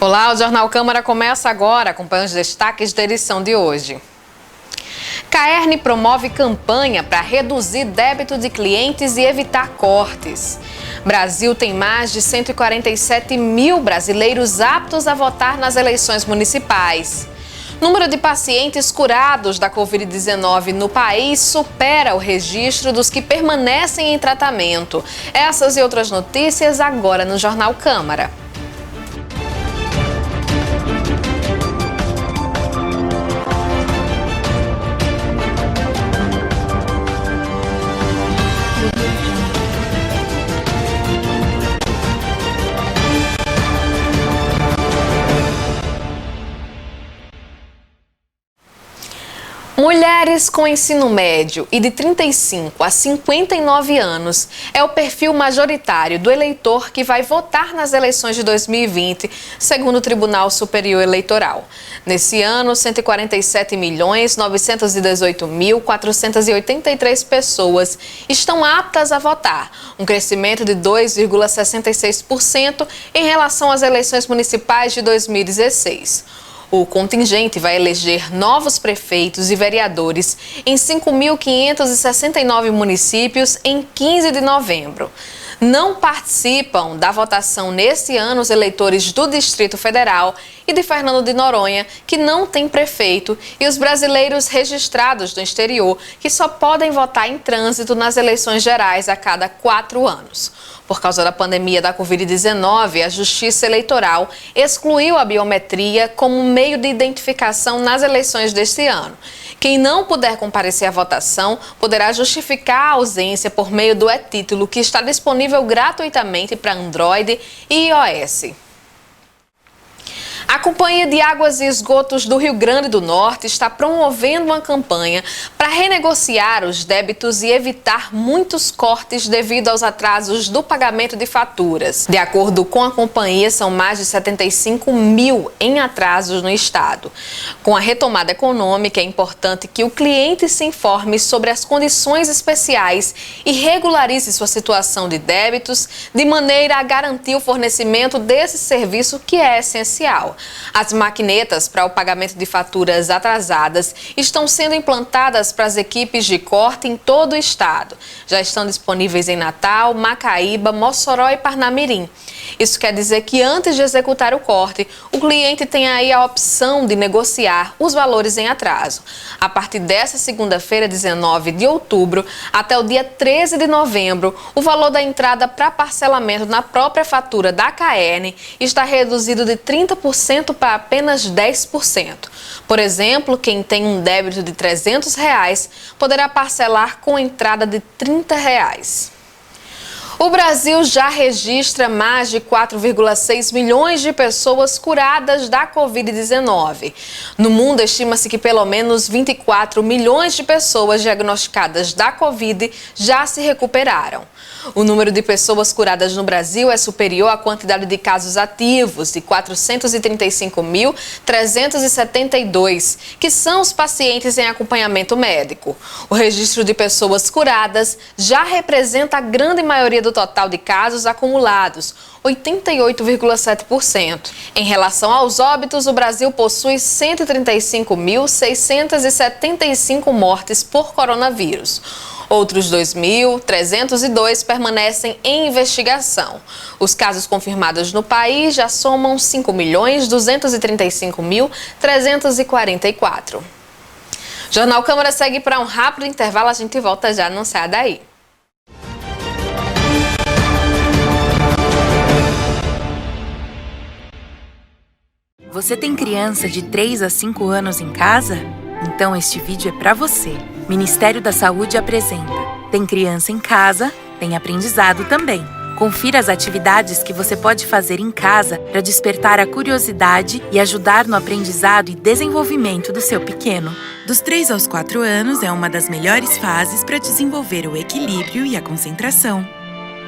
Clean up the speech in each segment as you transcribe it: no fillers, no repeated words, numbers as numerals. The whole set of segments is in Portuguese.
Olá, o Jornal Câmara começa agora. Acompanhe os destaques da edição de hoje. CAERN promove campanha para reduzir débito de clientes e evitar cortes. Brasil tem mais de 147 mil brasileiros aptos a votar nas eleições municipais. Número de pacientes curados da Covid-19 no país supera o registro dos que permanecem em tratamento. Essas e outras notícias agora no Jornal Câmara. Mulheres com ensino médio e de 35 a 59 anos é o perfil majoritário do eleitor que vai votar nas eleições de 2020, segundo o Tribunal Superior Eleitoral. Nesse ano, 147.918.483 pessoas estão aptas a votar, um crescimento de 2,66% em relação às eleições municipais de 2016. O contingente vai eleger novos prefeitos e vereadores em 5.569 municípios em 15 de novembro. Não participam da votação nesse ano os eleitores do Distrito Federal e de Fernando de Noronha, que não tem prefeito, e os brasileiros registrados no exterior, que só podem votar em trânsito nas eleições gerais a cada 4 anos. Por causa da pandemia da Covid-19, a Justiça Eleitoral excluiu a biometria como meio de identificação nas eleições deste ano. Quem não puder comparecer à votação poderá justificar a ausência por meio do e-título, que está disponível gratuitamente para Android e iOS. A Companhia de Águas e Esgotos do Rio Grande do Norte está promovendo uma campanha para renegociar os débitos e evitar muitos cortes devido aos atrasos do pagamento de faturas. De acordo com a companhia, são mais de 75 mil em atrasos no estado. Com a retomada econômica, é importante que o cliente se informe sobre as condições especiais e regularize sua situação de débitos, de maneira a garantir o fornecimento desse serviço que é essencial. As maquinetas para o pagamento de faturas atrasadas estão sendo implantadas para as equipes de corte em todo o estado. Já estão disponíveis em Natal, Macaíba, Mossoró e Parnamirim. Isso quer dizer que antes de executar o corte, o cliente tem aí a opção de negociar os valores em atraso. A partir dessa segunda-feira, 19 de outubro, até o dia 13 de novembro, o valor da entrada para parcelamento na própria fatura da CAERN está reduzido de 30% para apenas 10%. Por exemplo, quem tem um débito de R$300 poderá parcelar com entrada de R$30. O Brasil já registra mais de 4,6 milhões de pessoas curadas da Covid-19. No mundo, estima-se que pelo menos 24 milhões de pessoas diagnosticadas da Covid já se recuperaram. O número de pessoas curadas no Brasil é superior à quantidade de casos ativos, de 435.372, que são os pacientes em acompanhamento médico. O registro de pessoas curadas já representa a grande maioria do total de casos acumulados, 88,7%. Em relação aos óbitos, o Brasil possui 135.675 mortes por coronavírus. Outros 2.302 permanecem em investigação. Os casos confirmados no país já somam 5.235.344. Jornal Câmara segue para um rápido intervalo, a gente volta já, não saia daí. Você tem criança de 3 a 5 anos em casa? Então este vídeo é para você. Ministério da Saúde apresenta. Tem criança em casa, tem aprendizado também. Confira as atividades que você pode fazer em casa para despertar a curiosidade e ajudar no aprendizado e desenvolvimento do seu pequeno. Dos 3 aos 4 anos é uma das melhores fases para desenvolver o equilíbrio e a concentração.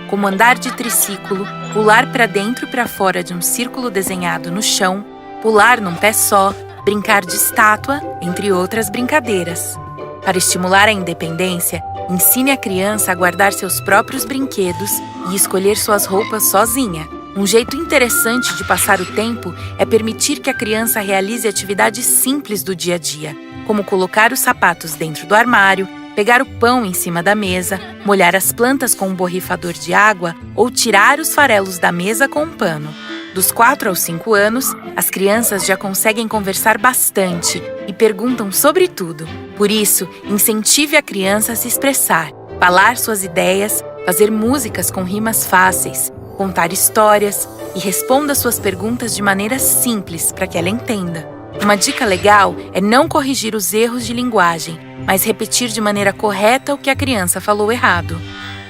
Como andar de triciclo, pular para dentro e para fora de um círculo desenhado no chão, pular num pé só, brincar de estátua, entre outras brincadeiras. Para estimular a independência, ensine a criança a guardar seus próprios brinquedos e escolher suas roupas sozinha. Um jeito interessante de passar o tempo é permitir que a criança realize atividades simples do dia a dia, como colocar os sapatos dentro do armário, pegar o pão em cima da mesa, molhar as plantas com um borrifador de água ou tirar os farelos da mesa com um pano. Dos 4 aos 5 anos, as crianças já conseguem conversar bastante e perguntam sobre tudo. Por isso, incentive a criança a se expressar, falar suas ideias, fazer músicas com rimas fáceis, contar histórias e responda suas perguntas de maneira simples para que ela entenda. Uma dica legal é não corrigir os erros de linguagem, mas repetir de maneira correta o que a criança falou errado.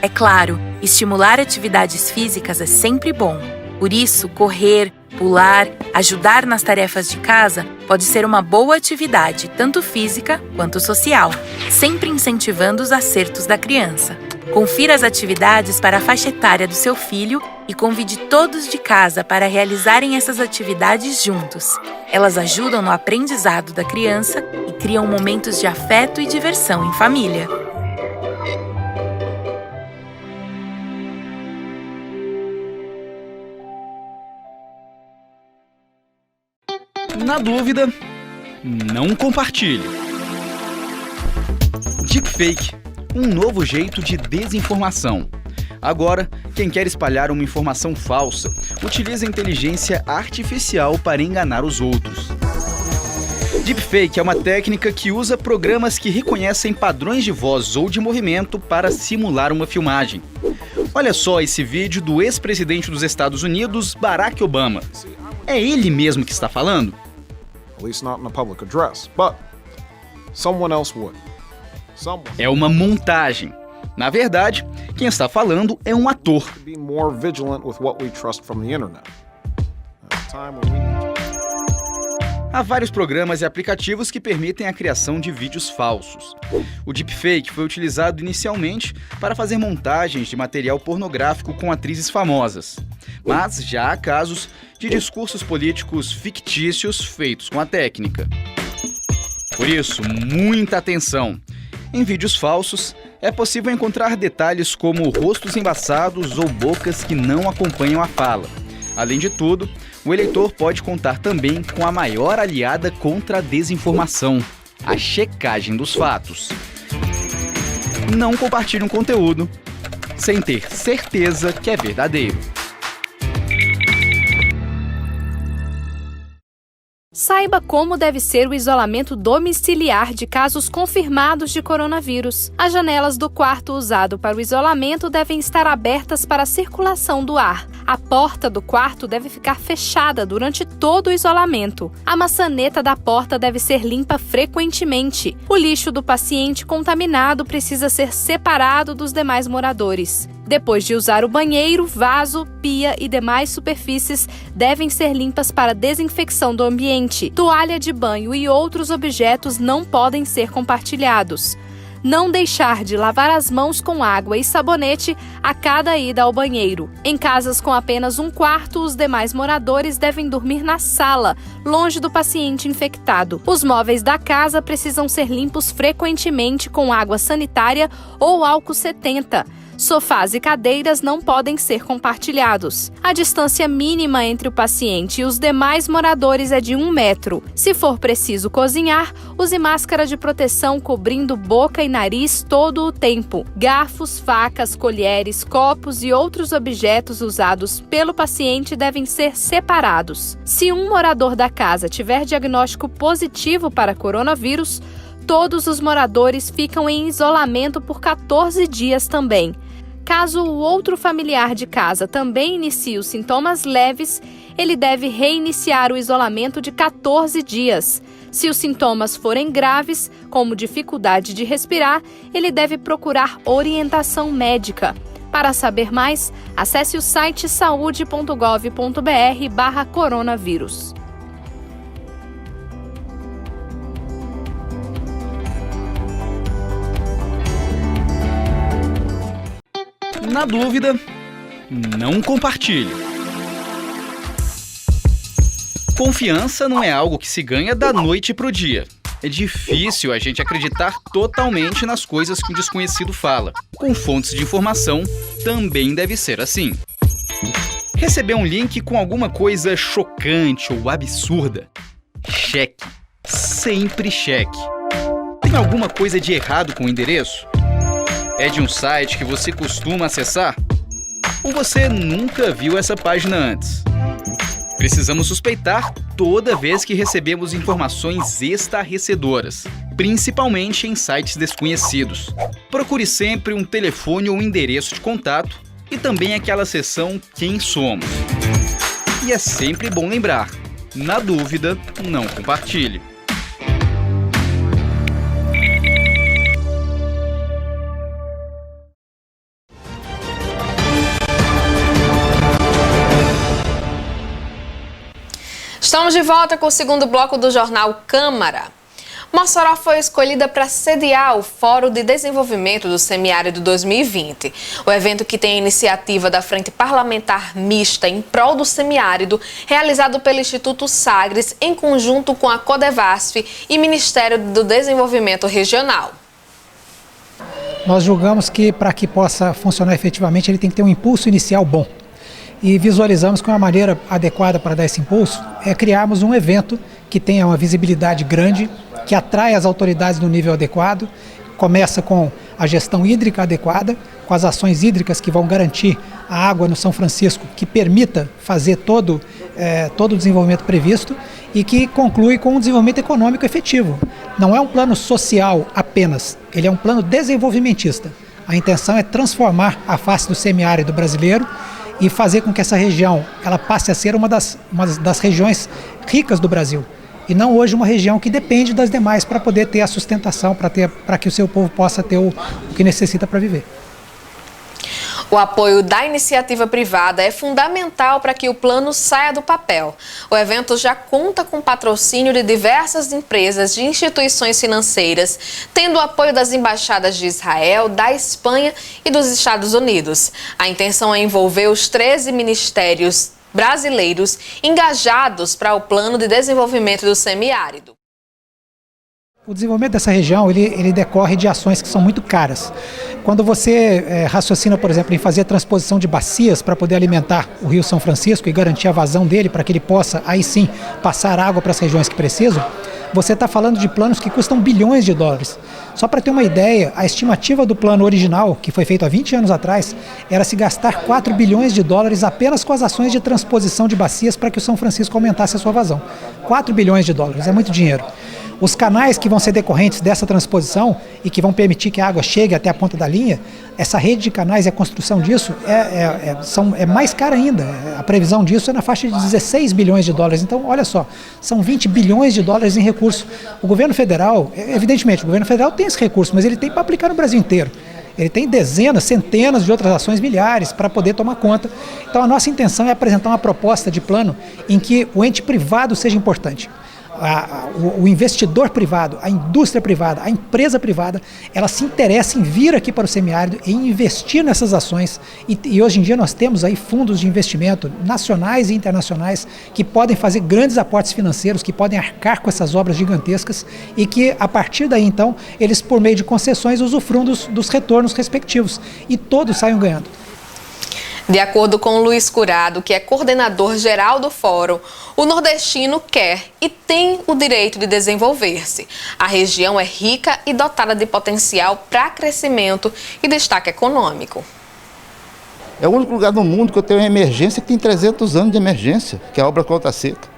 É claro, estimular atividades físicas é sempre bom. Por isso, correr, pular, ajudar nas tarefas de casa pode ser uma boa atividade, tanto física quanto social, sempre incentivando os acertos da criança. Confira as atividades para a faixa etária do seu filho e convide todos de casa para realizarem essas atividades juntos. Elas ajudam no aprendizado da criança e criam momentos de afeto e diversão em família. Na dúvida, não compartilhe. Deepfake, um novo jeito de desinformação. Agora, quem quer espalhar uma informação falsa, utiliza a inteligência artificial para enganar os outros. Deepfake é uma técnica que usa programas que reconhecem padrões de voz ou de movimento para simular uma filmagem. Olha só esse vídeo do ex-presidente dos Estados Unidos, Barack Obama. É ele mesmo que está falando? At least not in a public address, but someone else would. É uma montagem. Na verdade, quem está falando é um ator. Be more vigilant with what we trust from the internet. Há vários programas e aplicativos que permitem a criação de vídeos falsos. O deepfake foi utilizado inicialmente para fazer montagens de material pornográfico com atrizes famosas. Mas já há casos de discursos políticos fictícios feitos com a técnica. Por isso, muita atenção! Em vídeos falsos, é possível encontrar detalhes como rostos embaçados ou bocas que não acompanham a fala. Além de tudo, o eleitor pode contar também com a maior aliada contra a desinformação, a checagem dos fatos. Não compartilhe um conteúdo sem ter certeza que é verdadeiro. Saiba como deve ser o isolamento domiciliar de casos confirmados de coronavírus. As janelas do quarto usado para o isolamento devem estar abertas para a circulação do ar. A porta do quarto deve ficar fechada durante todo o isolamento. A maçaneta da porta deve ser limpa frequentemente. O lixo do paciente contaminado precisa ser separado dos demais moradores. Depois de usar o banheiro, vaso, pia e demais superfícies devem ser limpas para desinfecção do ambiente. Toalha de banho e outros objetos não podem ser compartilhados. Não deixar de lavar as mãos com água e sabonete a cada ida ao banheiro. Em casas com apenas um quarto, os demais moradores devem dormir na sala, longe do paciente infectado. Os móveis da casa precisam ser limpos frequentemente com água sanitária ou álcool 70. Sofás e cadeiras não podem ser compartilhados. A distância mínima entre o paciente e os demais moradores é de 1 metro. Se for preciso cozinhar, use máscara de proteção cobrindo boca e nariz todo o tempo. Garfos, facas, colheres, copos e outros objetos usados pelo paciente devem ser separados. Se um morador da casa tiver diagnóstico positivo para coronavírus, todos os moradores ficam em isolamento por 14 dias também. Caso o outro familiar de casa também inicie os sintomas leves, ele deve reiniciar o isolamento de 14 dias. Se os sintomas forem graves, como dificuldade de respirar, ele deve procurar orientação médica. Para saber mais, acesse o site saude.gov.br/coronavírus. Na dúvida, não compartilhe. Confiança não é algo que se ganha da noite pro dia. É difícil a gente acreditar totalmente nas coisas que um desconhecido fala. Com fontes de informação, também deve ser assim. Receber um link com alguma coisa chocante ou absurda? Cheque. Sempre cheque. Tem alguma coisa de errado com o endereço? É de um site que você costuma acessar? Ou você nunca viu essa página antes? Precisamos suspeitar toda vez que recebemos informações estarrecedoras, principalmente em sites desconhecidos. Procure sempre um telefone ou endereço de contato e também aquela seção Quem Somos. E é sempre bom lembrar, na dúvida, não compartilhe. Estamos de volta com o segundo bloco do Jornal Câmara. Mossoró foi escolhida para sediar o Fórum de Desenvolvimento do Semiárido 2020. O evento, que tem a iniciativa da Frente Parlamentar Mista em prol do semiárido, realizado pelo Instituto Sagres, em conjunto com a Codevasf e Ministério do Desenvolvimento Regional. Nós julgamos que, para que possa funcionar efetivamente, ele tem que ter um impulso inicial bom. E visualizamos que uma maneira adequada para dar esse impulso é criarmos um evento que tenha uma visibilidade grande, que atrai as autoridades no nível adequado. Começa com a gestão hídrica adequada, com as ações hídricas que vão garantir a água no São Francisco, que permita fazer todo o desenvolvimento previsto, e que conclui com um desenvolvimento econômico efetivo. Não é um plano social apenas, ele é um plano desenvolvimentista. A intenção é transformar a face do semiárido brasileiro e fazer com que essa região ela passe a ser uma das regiões ricas do Brasil. E não hoje uma região que depende das demais para poder ter a sustentação, para que o seu povo possa ter o que necessita para viver. O apoio da iniciativa privada é fundamental para que o plano saia do papel. O evento já conta com patrocínio de diversas empresas e instituições financeiras, tendo o apoio das embaixadas de Israel, da Espanha e dos Estados Unidos. A intenção é envolver os 13 ministérios brasileiros engajados para o plano de desenvolvimento do semiárido. O desenvolvimento dessa região ele decorre de ações que são muito caras. Quando você raciocina, por exemplo, em fazer a transposição de bacias para poder alimentar o Rio São Francisco e garantir a vazão dele para que ele possa, aí sim, passar água para as regiões que precisam, você está falando de planos que custam bilhões de dólares. Só para ter uma ideia, a estimativa do plano original, que foi feito há 20 anos atrás, era se gastar 4 bilhões de dólares apenas com as ações de transposição de bacias para que o São Francisco aumentasse a sua vazão. 4 bilhões de dólares, é muito dinheiro. Os canais que vão ser decorrentes dessa transposição e que vão permitir que a água chegue até a ponta da linha, essa rede de canais e a construção disso é mais cara ainda. A previsão disso é na faixa de 16 bilhões de dólares. Então, olha só, são 20 bilhões de dólares em recurso. O governo federal, evidentemente, o governo federal tem esse recurso, mas ele tem para aplicar no Brasil inteiro. Ele tem dezenas, centenas de outras ações, milhares, para poder tomar conta. Então, a nossa intenção é apresentar uma proposta de plano em que o ente privado seja importante. O investidor privado, a indústria privada, a empresa privada, ela se interessa em vir aqui para o semiárido e investir nessas ações. E hoje em dia nós temos aí fundos de investimento nacionais e internacionais que podem fazer grandes aportes financeiros, que podem arcar com essas obras gigantescas e que, a partir daí, então, eles, por meio de concessões, usufruam dos retornos respectivos e todos saiam ganhando. De acordo com Luiz Curado, que é coordenador geral do Fórum, o nordestino quer e tem o direito de desenvolver-se. A região é rica e dotada de potencial para crescimento e destaque econômico. É o único lugar no mundo que eu tenho uma emergência que tem 300 anos de emergência, que é a obra contra a seca.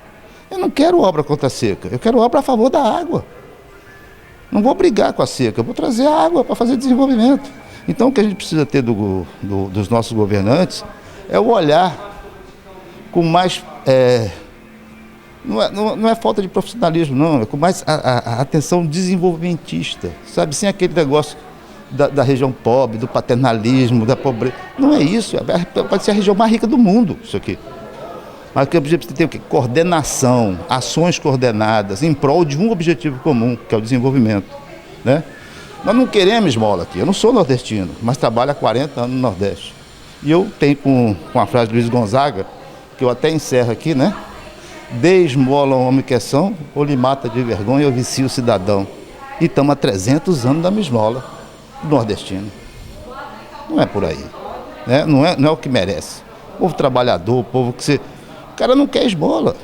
Eu não quero obra contra a seca, eu quero obra a favor da água. Não vou brigar com a seca, eu vou trazer a água para fazer desenvolvimento. Então, o que a gente precisa ter dos nossos governantes é o olhar com mais... Não é falta de profissionalismo, não, é com mais a atenção desenvolvimentista, sabe? Sem aquele negócio da região pobre, do paternalismo, da pobreza. Não é isso, pode ser a região mais rica do mundo, isso aqui. Mas que a gente precisa ter o quê? Coordenação, ações coordenadas em prol de um objetivo comum, que é o desenvolvimento, né? Nós não queremos esmola aqui. Eu não sou nordestino, mas trabalho há 40 anos no Nordeste. E eu tenho com a frase de Luiz Gonzaga, que eu até encerro aqui, né? Dê esmola ao homem que é são, ou lhe mata de vergonha, ou vicia o cidadão. E estamos há 300 anos dando esmola do nordestino. Não é por aí, né? Não é o que merece. Povo trabalhador, povo que você... O cara não quer esmola.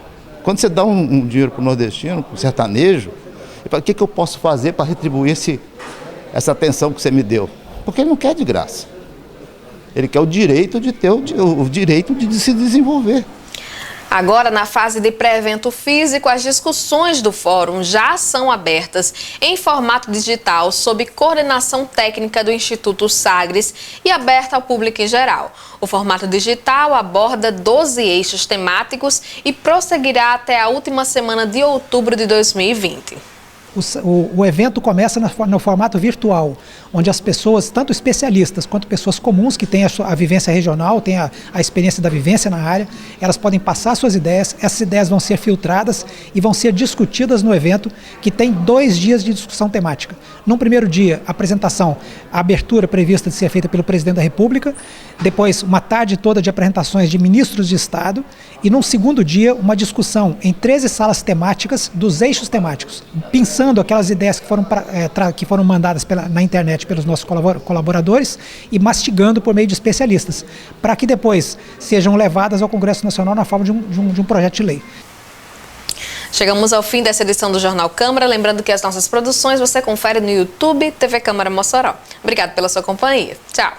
Quando você dá um dinheiro para o nordestino, para o sertanejo, ele fala, o que eu posso fazer para retribuir essa atenção que você me deu? Porque ele não quer de graça. Ele quer o direito de ter o direito de se desenvolver. Agora, na fase de pré-evento físico, as discussões do fórum já são abertas em formato digital, sob coordenação técnica do Instituto Sagres e aberta ao público em geral. O formato digital aborda 12 eixos temáticos e prosseguirá até a última semana de outubro de 2020. O evento começa no formato virtual, onde as pessoas, tanto especialistas quanto pessoas comuns que têm a vivência regional, têm a experiência da vivência na área, elas podem passar suas ideias, essas ideias vão ser filtradas e vão ser discutidas no evento, que tem 2 dias de discussão temática. Num primeiro dia, a apresentação, a abertura prevista de ser feita pelo Presidente da República, depois uma tarde toda de apresentações de ministros de Estado e num segundo dia, uma discussão em 13 salas temáticas dos eixos temáticos, pensando aquelas ideias que foram mandadas na internet pelos nossos colaboradores e mastigando por meio de especialistas, para que depois sejam levadas ao Congresso Nacional na forma de um projeto de lei. Chegamos ao fim dessa edição do Jornal Câmara. Lembrando que as nossas produções você confere no YouTube TV Câmara Mossoró. Obrigado pela sua companhia. Tchau.